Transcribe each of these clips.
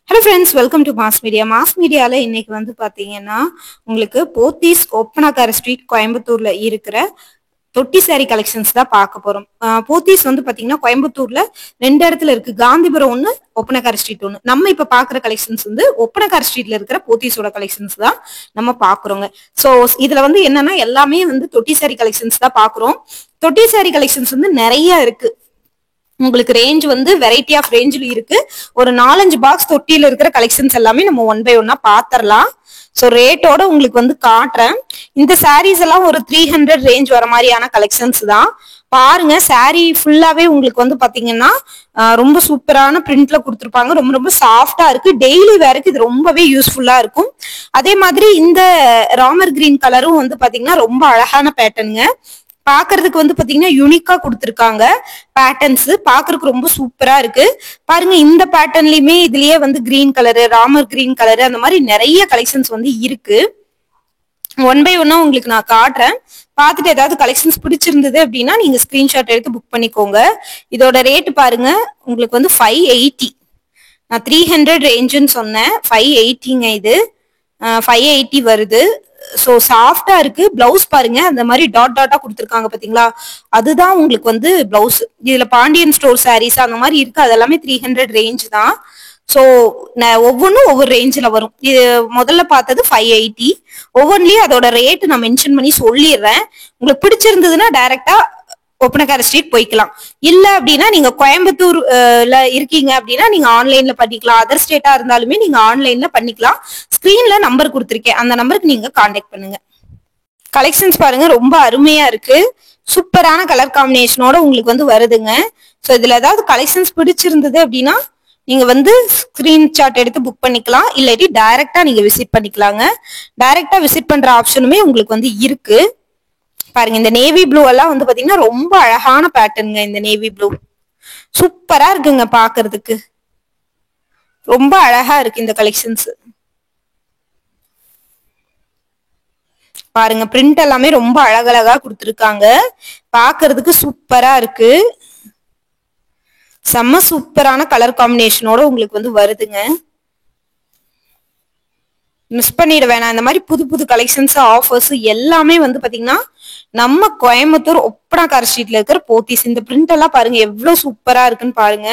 Hello friends, welcome to mass media. Mass மீடியாவில் இன்னைக்கு வந்து பார்த்தீங்கன்னா உங்களுக்கு போத்தீஸ் ஒப்பனாக்கார ஸ்ட்ரீட் கோயம்புத்தூர்ல இருக்கிற தொட்டி சாரி கலெக்ஷன்ஸ் தான் பார்க்க போறோம். போத்தீஸ் வந்து பார்த்தீங்கன்னா கோயம்புத்தூர்ல ரெண்டு இடத்துல இருக்கு. காந்திபுரம் ஒன்று, ஒப்பனக்கார ஸ்ட்ரீட் ஒன்று. நம்ம இப்போ பார்க்குற கலெக்ஷன்ஸ் வந்து ஒப்பனக்கார ஸ்ட்ரீட்ல இருக்கிற போத்தீஸோட கலெக்ஷன்ஸ் தான் நம்ம பார்க்குறோங்க. ஸோ இதுல வந்து என்னன்னா எல்லாமே வந்து தொட்டி சாரி கலெக்ஷன்ஸ் தான் பார்க்குறோம். தொட்டி சாரி கலெக்ஷன்ஸ் வந்து நிறைய இருக்கு. உங்களுக்கு ரேஞ்ச் வந்து வெரைட்டி ஆஃப் ரேஞ்சில் இருக்கு. ஒரு 4-5 பாக்ஸ் தொட்டியில இருக்கிற கலெக்ஷன்ஸ் எல்லாமே நம்ம ஒன் பை ஒன்னா பாத்திரலாம். ஸோ ரேட்டோட உங்களுக்கு வந்து காட்டுறேன். இந்த சாரீஸ் எல்லாம் ஒரு 300 ரேஞ்ச் வர மாதிரியான கலெக்ஷன்ஸ் தான். பாருங்க, சாரீ ஃபுல்லாவே உங்களுக்கு வந்து பாத்தீங்கன்னா ரொம்ப சூப்பரான பிரிண்ட்ல கொடுத்துருப்பாங்க. ரொம்ப ரொம்ப சாஃப்டா இருக்கு. டெய்லி வேருக்கு இது ரொம்பவே யூஸ்ஃபுல்லா இருக்கும். அதே மாதிரி இந்த ராமர் கிரீன் கலரும் வந்து பாத்தீங்கன்னா ரொம்ப அழகான பேட்டர்னுங்க. பாக்குறதுக்கு வந்து பாத்தீங்கன்னா யூனிக்கா கொடுத்துருக்காங்க. பேட்டர்ன்ஸ் பாக்குறதுக்கு ரொம்ப சூப்பரா இருக்கு. பாருங்க, இந்த பேட்டர்ன்லயுமே இதுலயே வந்து green colour, Ramar green colour, அந்த மாதிரி நிறைய கலெக்ஷன்ஸ் வந்து இருக்கு. ஒன் பை ஒன்னா உங்களுக்கு நான் காட்டுறேன். பார்த்துட்டு ஏதாவது கலெக்ஷன்ஸ் பிடிச்சிருந்தது அப்படின்னா நீங்க ஸ்கிரீன்ஷாட் எடுத்து புக் பண்ணிக்கோங்க. இதோட ரேட் பாருங்க, உங்களுக்கு வந்து 580. நான் 300 ரேஞ்சுன்னு சொன்னேன். 580ங்க. இது 580 வருது. ஸோ சாஃப்டா இருக்கு. பிளவுஸ் பாருங்க, அந்த மாதிரி டாட் டாட்டா கொடுத்துருக்காங்க பாத்தீங்களா, அதுதான் உங்களுக்கு வந்து பிளவுஸ். இதுல பாண்டியன் ஸ்டோர் சாரீஸ் அந்த மாதிரி இருக்கு. அதெல்லாமே 300 ரேஞ்ச் தான். ஸோ ஒவ்வொன்றும் ஒவ்வொரு ரேஞ்சில் வரும். இது முதல்ல பார்த்தது 580. ஒவ்வொன்றிலையும் அதோட ரேட் நான் மென்ஷன் பண்ணி சொல்லிடுறேன். உங்களுக்கு பிடிச்சிருந்ததுன்னா டைரக்டா ஒப்பனக்கார ஸ்ட்ரீட் போய்க்கலாம். இல்ல அப்படின்னா நீங்க கோயம்புத்தூர்ல இருக்கீங்க அப்படின்னா நீங்க ஆன்லைன்ல பண்ணிக்கலாம். அதர் ஸ்டேட்டா இருந்தாலுமே நீங்க ஆன்லைன்ல பண்ணிக்கலாம். ஸ்கிரீன்ல நம்பர் கொடுத்துருக்கேன், அந்த நம்பருக்கு நீங்க கான்டாக்ட் பண்ணுங்க. கலெக்ஷன்ஸ் பாருங்க, ரொம்ப அருமையா இருக்கு. சூப்பரான கலர் காம்பினேஷனோட உங்களுக்கு வந்து வருதுங்க. ஸோ இதுல ஏதாவது கலெக்ஷன்ஸ் பிடிச்சிருந்தது அப்படின்னா நீங்க வந்து ஸ்கிரீன்ஷாட் எடுத்து புக் பண்ணிக்கலாம். இல்லாட்டி டைரக்டா நீங்க விசிட் பண்ணிக்கலாங்க. டைரக்டா விசிட் பண்ற ஆப்ஷனுமே உங்களுக்கு வந்து இருக்கு. பாருங்க, இந்த நேவி ப்ளூ எல்லாம் வந்து பாத்தீங்கன்னா ரொம்ப அழகான பேட்டர்னுங்க. இந்த நேவி ப்ளூ சூப்பரா இருக்குங்க. பாக்குறதுக்கு ரொம்ப அழகா இருக்கு இந்த கலெக்ஷன்ஸ். பாருங்க, பிரிண்ட் எல்லாமே ரொம்ப அழகழகா கொடுத்துருக்காங்க. பாக்குறதுக்கு சூப்பரா இருக்கு. செம்ம சூப்பரான கலர் காம்பினேஷனோட உங்களுக்கு வந்து வருதுங்க. மிஸ் பண்ணிட வேணாம். இந்த மாதிரி புது புது கலெக்ஷன்ஸ், ஆஃபர்ஸ் எல்லாமே வந்து பாத்தீங்கன்னா நம்ம கோயம்புத்தூர் ஒப்பனாக்கார ஸ்ட்ரீட்ல இருக்கிற போத்தீஸ். இந்த பிரிண்ட் எல்லாம் பாருங்க எவ்வளவு சூப்பரா இருக்குன்னு பாருங்க.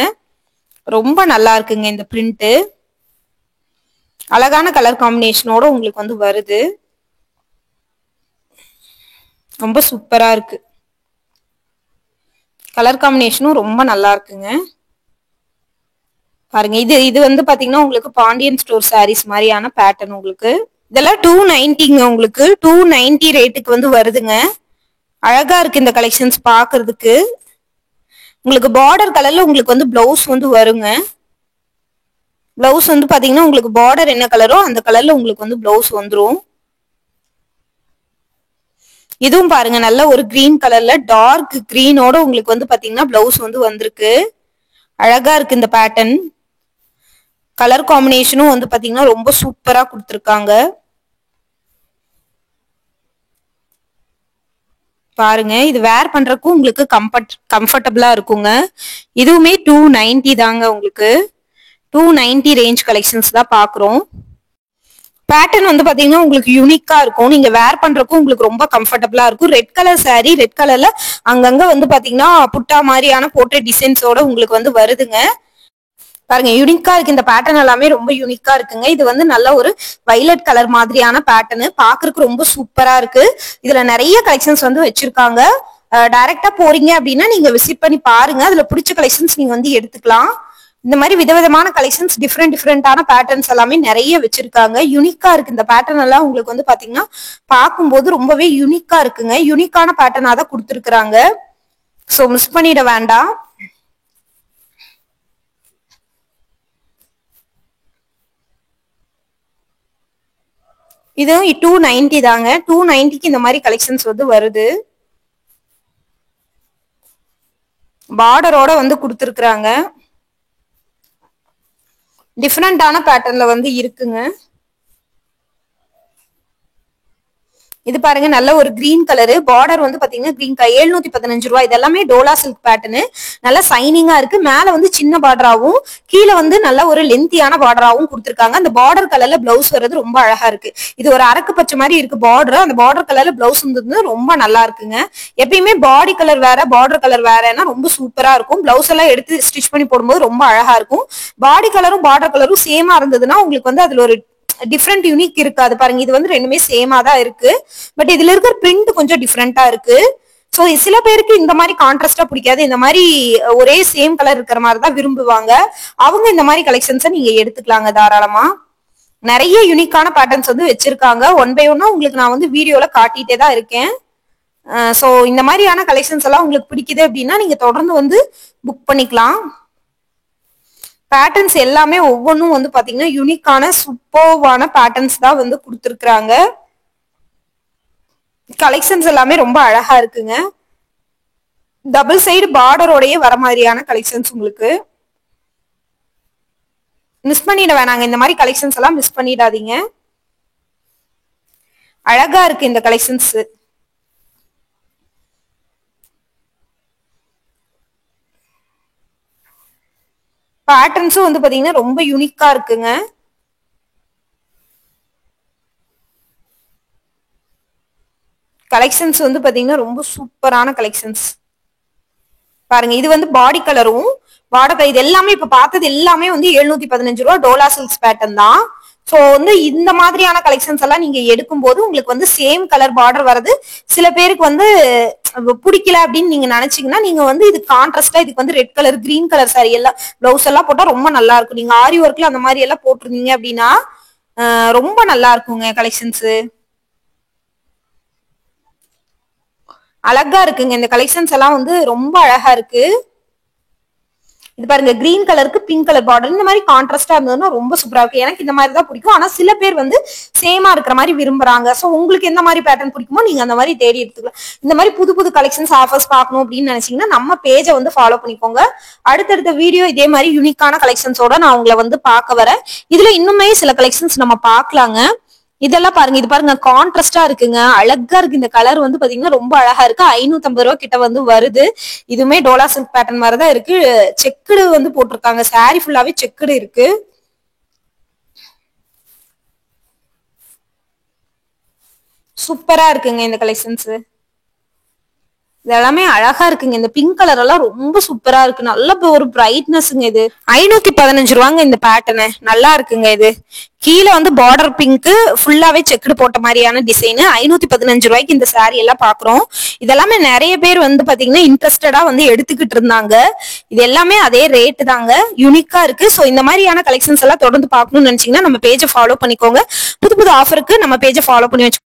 ரொம்ப நல்லா இருக்குங்க இந்த பிரிண்ட். அழகான கலர் காம்பினேஷனோட உங்களுக்கு வந்து வருது. ரொம்ப சூப்பரா இருக்கு. கலர் காம்பினேஷனும் ரொம்ப நல்லா இருக்குங்க. பாருங்க, இது வந்து பாத்தீங்கன்னா உங்களுக்கு பாண்டியன் ஸ்டோர் சாரீஸ் மாதிரியான பேட்டர்ன். உங்களுக்கு இதெல்லாம் 290ங்க. உங்களுக்கு 290 ரேட்டுக்கு வந்து வருதுங்க. அழகா இருக்கு இந்த கலெக்ஷன்ஸ் பாக்குறதுக்கு. உங்களுக்கு பார்டர் கலர்ல உங்களுக்கு வந்து பிளவுஸ் வந்து வருங்க. பிளவுஸ் வந்து பாத்தீங்கன்னா உங்களுக்கு பார்டர் என்ன கலரோ அந்த கலர்ல உங்களுக்கு வந்து பிளவுஸ் வந்துரும். இதுவும் பாருங்க, நல்ல ஒரு கிரீன் கலர்ல டார்க் கிரீனோட உங்களுக்கு வந்து பாத்தீங்கன்னா பிளவுஸ் வந்து வந்திருக்கு. அழகா இருக்கு இந்த பேட்டர்ன். கலர் காம்பினேஷனும் வந்து பாத்தீங்கன்னா ரொம்ப சூப்பரா கொடுத்துருக்காங்க. பாருங்க, இது வேர் பண்றதுக்கும் உங்களுக்கு கம்ஃபர்டபுளா இருக்குங்க. இதுவுமே 290 தாங்க. உங்களுக்கு 290 ரேஞ்ச் கலெக்ஷன்ஸ் தான் பாக்குறோம். பேட்டர்ன் வந்து பாத்தீங்கன்னா உங்களுக்கு யூனிக்கா இருக்கும். நீங்க வேர் பண்றதுக்கும் உங்களுக்கு ரொம்ப கம்ஃபர்டபுளா இருக்கும். ரெட் கலர் சாரி, ரெட் கலர்ல அங்கங்க வந்து பாத்தீங்கன்னா புட்டா மாதிரியான போட்ட டிசைன்ஸோட உங்களுக்கு வந்து வருதுங்க. பாருங்க, யூனிக்கா இருக்கு. இந்த பேட்டர்ன் எல்லாமே ரொம்ப யூனிக்கா இருக்குங்க. இது வந்து நல்ல ஒரு வைலட் கலர் மாதிரியான பேட்டர்ன். பாக்குறதுக்கு ரொம்ப சூப்பரா இருக்கு. இதுல நிறைய கலெக்ஷன்ஸ் வந்து வச்சிருக்காங்க. டைரக்டா போறீங்க அப்படின்னா நீங்க விசிட் பண்ணி பாருங்க. அதுல பிடிச்ச கலெக்ஷன்ஸ் நீங்க வந்து எடுத்துக்கலாம். இந்த மாதிரி விதவிதமான கலெக்ஷன்ஸ், டிஃப்ரெண்டான பேட்டர்ன்ஸ் எல்லாமே நிறைய வச்சிருக்காங்க. யூனிக்கா இருக்கு. இந்த பேட்டர்ன் எல்லாம் உங்களுக்கு வந்து பாத்தீங்கன்னா பார்க்கும்போது ரொம்பவே யூனிக்கா இருக்குங்க. யூனிக்கான பேட்டர்னா தான் கொடுத்துருக்காங்க. ஸோ மிஸ் பண்ணிட வேண்டாம். இது 290 தாங்க. 290க்கு இந்த மாதிரி கலெக்ஷன்ஸ் வந்து வருது. பார்டரோட வந்து கொடுத்துருக்காங்க. டிஃப்ரெண்டான பேட்டர்ன்ல வந்து இருக்குங்க. இது பாருங்க நல்ல ஒரு கிரீன் கலரு பார்டர் வந்து பாத்தீங்கன்னா கிரீன் கலர் 715 ரூபாய். இது எல்லாமே டோலா சில்க் பேட்டர்னு நல்லா சைனிங்கா இருக்கு. மேல வந்து சின்ன பார்டராவும் கீழே வந்து நல்ல ஒரு லென்த்தியான பார்டராவும் கொடுத்துருக்காங்க. அந்த பார்டர் கலர்ல பிளவுஸ் வர்றது ரொம்ப அழகா இருக்கு. இது ஒரு அரக்கு பச்சை மாதிரி இருக்கு பார்டர். அந்த பார்டர் கலர்ல பிளவுஸ் வந்து ரொம்ப நல்லா இருக்குங்க. எப்பயுமே பாடி கலர் வேற பார்டர் கலர் வேறன்னா ரொம்ப சூப்பரா இருக்கும். பிளவுஸ் எல்லாம் எடுத்து ஸ்டிச் பண்ணி போடும்போது ரொம்ப அழகா இருக்கும். பாடி கலரும் பார்டர் கலரும் சேமா இருந்ததுன்னா உங்களுக்கு வந்து அதுல ஒரு டிஃப்ரெண்ட் யூனிக் இருக்காது. பாருங்க இது வந்து ரெண்டுமே சேமா தான் இருக்கு. பட் இதுல இருக்கிற பிரிண்ட் கொஞ்சம் டிஃப்ரெண்டா இருக்கு. சோ சில பேருக்கு இந்த மாதிரி கான்ட்ராஸ்டா பிடிக்காது. இந்த மாதிரி ஒரே சேம் கலர் இருக்கிற மாதிரி தான் விரும்புவாங்க. அவங்க இந்த மாதிரி கலெக்ஷன்ஸை நீங்க எடுத்துக்கலாங்க தாராளமா. நிறைய யூனிக்கான பேட்டர்ன்ஸ் வந்து வச்சிருக்காங்க. ஒன் பை ஒன்னா உங்களுக்கு நான் வந்து வீடியோல காட்டிட்டே தான் இருக்கேன். சோ இந்த மாதிரியான கலெக்ஷன்ஸ் எல்லாம் உங்களுக்கு பிடிக்குது அப்படின்னா நீங்க தொடர்ந்து வந்து புக் பண்ணிக்கலாம். பேட்டர்ன்ஸ் எல்லாமே ஒவ்வொன்றும் வந்து பாத்தீங்கன்னா யூனிக்கான சூப்பர்வான பேட்டர்ன்ஸ் தான் வந்து கொடுத்துருக்காங்க. கலெக்ஷன்ஸ் எல்லாமே ரொம்ப அழகா இருக்குங்க. டபுள் சைடு பார்டரோடயே வர மாதிரியான கலெக்ஷன்ஸ் உங்களுக்கு மிஸ் பண்ணிட வேணாங்க. இந்த மாதிரி கலெக்ஷன்ஸ் எல்லாம் மிஸ் பண்ணிடாதீங்க. அழகா இருக்கு இந்த கலெக்ஷன்ஸ். பேட்டர்ன்ஸும் வந்து பாத்தீங்கன்னா ரொம்ப யூனிக்கா இருக்குங்க. கலெக்ஷன்ஸ் வந்து பாத்தீங்கன்னா ரொம்ப சூப்பரான கலெக்ஷன்ஸ். பாருங்க இது வந்து பாடி கலரும் பார்டர் இது எல்லாமே இப்ப பார்த்தது எல்லாமே வந்து 715 ரூபாய் டோலா சில்க்ஸ் பேட்டர்ன் தான். சோ வந்து இந்த மாதிரியான கலெக்ஷன்ஸ் எல்லாம் நீங்க எடுக்கும் போது உங்களுக்கு வந்து சேம் கலர் பார்டர் வருது. சில பேருக்கு வந்து பிடிக்கல அப்படின்னு நீங்க நினைச்சீங்கன்னா நீங்க வந்து இது கான்ட்ராஸ்டா இதுக்கு வந்து red colour green colour sorry எல்லாம் பிளவுஸ் எல்லாம் போட்டா ரொம்ப நல்லா இருக்கும். நீங்க ஆரி ஒர்க்ல அந்த மாதிரி எல்லாம் போட்டிருந்தீங்க அப்படின்னா ரொம்ப நல்லா இருக்குங்க. கலெக்ஷன்ஸ் அழகா இருக்குங்க. இந்த கலெக்ஷன்ஸ் எல்லாம் வந்து ரொம்ப அழகா இருக்கு. இது பாருங்க கிரீன் கலருக்கு பிங்க் கலர் பார்டர் இந்த மாதிரி கான்ட்ராஸ்டா இருந்ததுன்னா ரொம்ப சூப்பரா இருக்கு. எனக்கு இந்த மாதிரி தான் பிடிக்கும். ஆனா சில பேர் வந்து சேமா இருக்கிற மாதிரி விரும்புறாங்க. சோ உங்களுக்கு எந்த மாதிரி பேட்டர்ன் பிடிக்குமோ நீங்க அந்த மாதிரி தேடி எடுத்துக்கலாம். இந்த மாதிரி புது புது கலெக்ஷன்ஸ் ஆஃபர்ஸ் பார்க்கணும் அப்படின்னு நினைச்சீங்கன்னா நம்ம பேஜை வந்து ஃபாலோ பண்ணிக்கோங்க. அடுத்தடுத்த வீடியோ இதே மாதிரி யூனிக்கான கலெக்ஷன்ஸோட நான் உங்களை வந்து பார்க்க வரேன். இதுல இன்னுமே சில கலெக்ஷன்ஸ் நம்ம பார்க்கலாங்க. இதெல்லாம் பாருங்க இது பாருங்க கான்ட்ராஸ்டா இருக்குங்க. அழகா இருக்கு. இந்த கலர் வந்து பாத்தீங்கன்னா ரொம்ப அழகா இருக்கு. 550 ரூபாய் கிட்ட வந்து வருது. இதுவுமே டோலா சில்க் பேட்டர்ன் மாதிரிதான் இருக்கு. செக்குடு வந்து போட்டிருக்காங்க. சாரி ஃபுல்லாவே செக்குடு இருக்கு. சூப்பரா இருக்குங்க இந்த கலெக்ஷன்ஸ். இதெல்லாமே அழகா இருக்குங்க. இந்த பிங்க் கலர் எல்லாம் ரொம்ப சூப்பரா இருக்கு. நல்ல ஒரு பிரைட்னஸ்ங்க. இது 515 ரூபாங்க இந்த பேட்டர்னு. நல்லா இருக்குங்க. இது கீழே வந்து பார்டர் பிங்க் ஃபுல்லாவே செக்குடு போட்ட மாதிரியான டிசைன் 515 ரூபாய்க்கு இந்த சாரி எல்லாம் பாக்குறோம். இதெல்லாமே நிறைய பேர் வந்து பாத்தீங்கன்னா இன்ட்ரெஸ்டடா வந்து எடுத்துக்கிட்டு இருந்தாங்க. இது எல்லாமே அதே ரேட்டு தாங்க. யூனிக்கா இருக்கு. சோ இந்த மாதிரியான கலெக்ஷன்ஸ் எல்லாம் தொடர்ந்து பார்க்கணும்னு நினைச்சீங்கன்னா நம்ம பேஜை ஃபாலோ பண்ணிக்கோங்க. புது புது ஆஃபருக்கு நம்ம பேஜை ஃபாலோ பண்ணி வச்சு